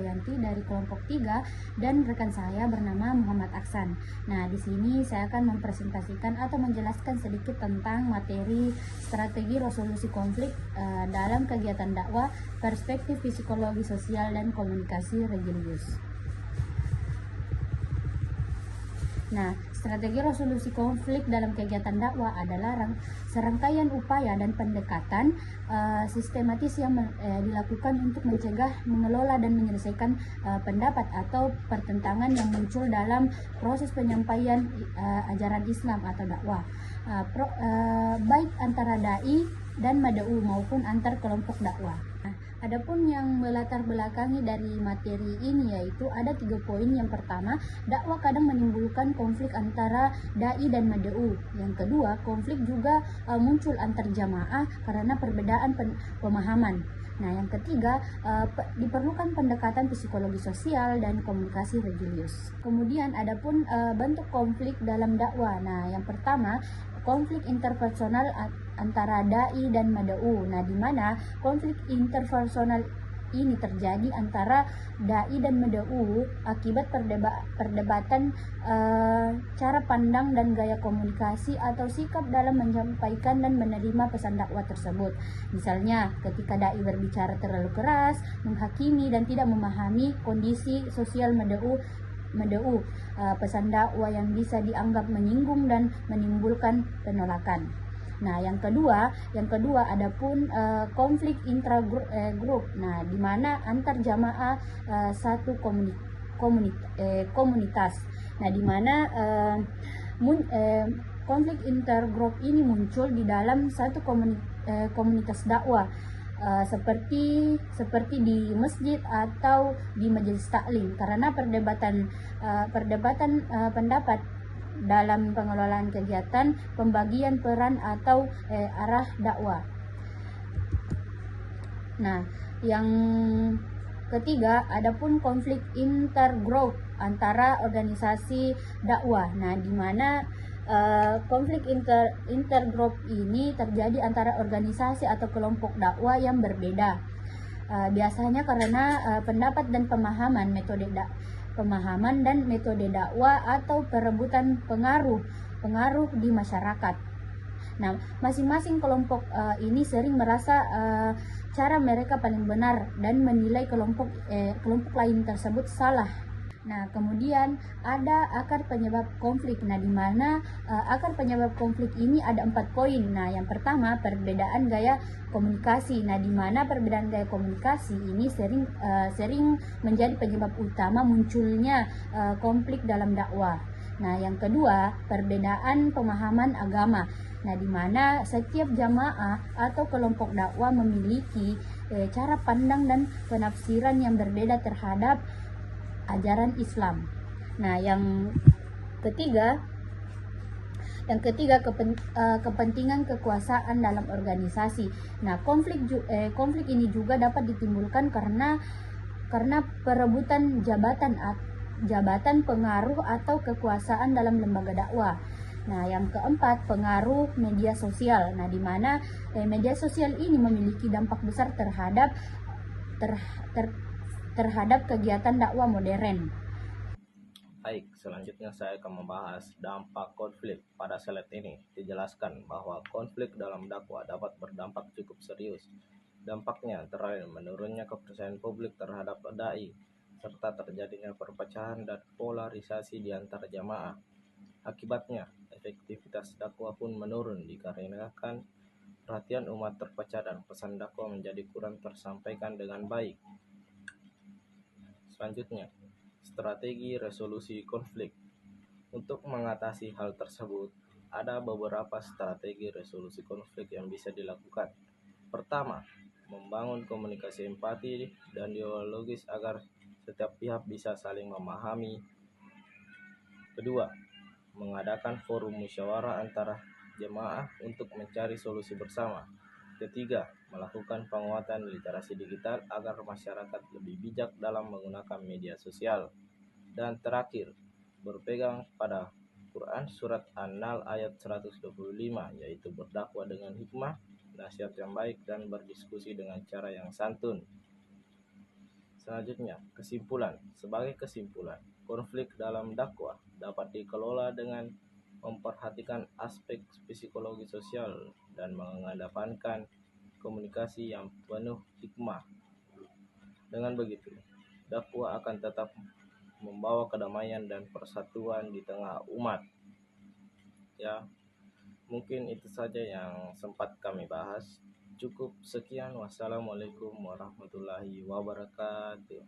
Krisdayanti dari kelompok 3 dan rekan saya bernama Muhammad Aksan. Nah, di sini saya akan mempresentasikan atau menjelaskan sedikit tentang materi strategi resolusi konflik dalam kegiatan dakwah, perspektif psikologi sosial dan komunikasi religius. Nah, strategi resolusi konflik dalam kegiatan dakwah adalah serangkaian upaya dan pendekatan sistematis yang dilakukan untuk mencegah, mengelola, dan menyelesaikan pendapat atau pertentangan yang muncul dalam proses penyampaian ajaran Islam atau dakwah, baik antara dai dan mad'u maupun antar kelompok dakwah. Adapun yang melatar belakangi dari materi ini yaitu ada 3 poin. Yang pertama, dakwah kadang menimbulkan konflik antara dai dan mad'u. Yang kedua, konflik juga muncul antar jamaah karena perbedaan pemahaman. Nah, yang ketiga, diperlukan pendekatan psikologi sosial dan komunikasi religius. Kemudian adapun bentuk konflik dalam dakwah. Nah, yang pertama, konflik interpersonal antara dai dan mad'u. Nah, di mana konflik interpersonal ini terjadi antara dai dan mad'u akibat perdebatan cara pandang dan gaya komunikasi atau sikap dalam menyampaikan dan menerima pesan dakwah tersebut. Misalnya, ketika dai berbicara terlalu keras, menghakimi dan tidak memahami kondisi sosial mad'u, pesan dakwah yang bisa dianggap menyinggung dan menimbulkan penolakan. Nah, yang kedua adapun konflik intragrup. Nah, di mana antar jamaah satu komunitas. Nah, di mana konflik intergrup ini muncul di dalam satu komunitas dakwah. Seperti di masjid atau di majelis taklim, karena perdebatan pendapat dalam pengelolaan kegiatan, pembagian peran atau arah dakwah. Nah, yang ketiga adapun konflik intergroup antara organisasi dakwah. Nah, di mana konflik intergroup ini terjadi antara organisasi atau kelompok dakwah yang berbeda. Biasanya karena pendapat dan pemahaman dan metode dakwah atau perebutan pengaruh di masyarakat. Nah, masing-masing kelompok ini sering merasa cara mereka paling benar dan menilai kelompok lain tersebut salah. Nah, kemudian ada akar penyebab konflik. Nah, di mana akar penyebab konflik ini ada 4 poin. Nah, yang pertama, perbedaan gaya komunikasi. Nah, di mana perbedaan gaya komunikasi ini sering menjadi penyebab utama munculnya konflik dalam dakwah. Nah, yang kedua, perbedaan pemahaman agama. Nah, di mana setiap jamaah atau kelompok dakwah memiliki cara pandang dan penafsiran yang berbeda terhadap ajaran Islam. Nah, yang ketiga kepentingan kekuasaan dalam organisasi. Nah, konflik ini juga dapat ditimbulkan karena perebutan jabatan pengaruh atau kekuasaan dalam lembaga dakwah. Nah, yang keempat, pengaruh media sosial. Nah, di mana media sosial ini memiliki dampak besar terhadap kegiatan dakwah modern. Baik, selanjutnya saya akan membahas dampak konflik. Pada slide ini dijelaskan bahwa konflik dalam dakwah dapat berdampak cukup serius. Dampaknya antara lain menurunnya kepercayaan publik terhadap dai, serta terjadinya perpecahan dan polarisasi di antara jamaah. Akibatnya, efektivitas dakwah pun menurun dikarenakan perhatian umat terpecah dan pesan dakwah menjadi kurang tersampaikan dengan baik. Selanjutnya, strategi resolusi konflik. Untuk mengatasi hal tersebut, ada beberapa strategi resolusi konflik yang bisa dilakukan. Pertama, membangun komunikasi empati dan dialogis agar setiap pihak bisa saling memahami. Kedua, mengadakan forum musyawarah antara jemaah untuk mencari solusi bersama. Ketiga, melakukan penguatan literasi digital agar masyarakat lebih bijak dalam menggunakan media sosial. Dan terakhir, berpegang pada Quran Surat An-Nahl ayat 125, yaitu berdakwah dengan hikmah, nasihat yang baik, dan berdiskusi dengan cara yang santun. Selanjutnya, kesimpulan. Sebagai kesimpulan, konflik dalam dakwah dapat dikelola dengan memperhatikan aspek psikologi sosial dan mengedepankan komunikasi yang penuh hikmah. Dengan begitu, dakwah akan tetap membawa kedamaian dan persatuan di tengah umat. Ya, mungkin itu saja yang sempat kami bahas. Cukup sekian. Wassalamualaikum warahmatullahi wabarakatuh.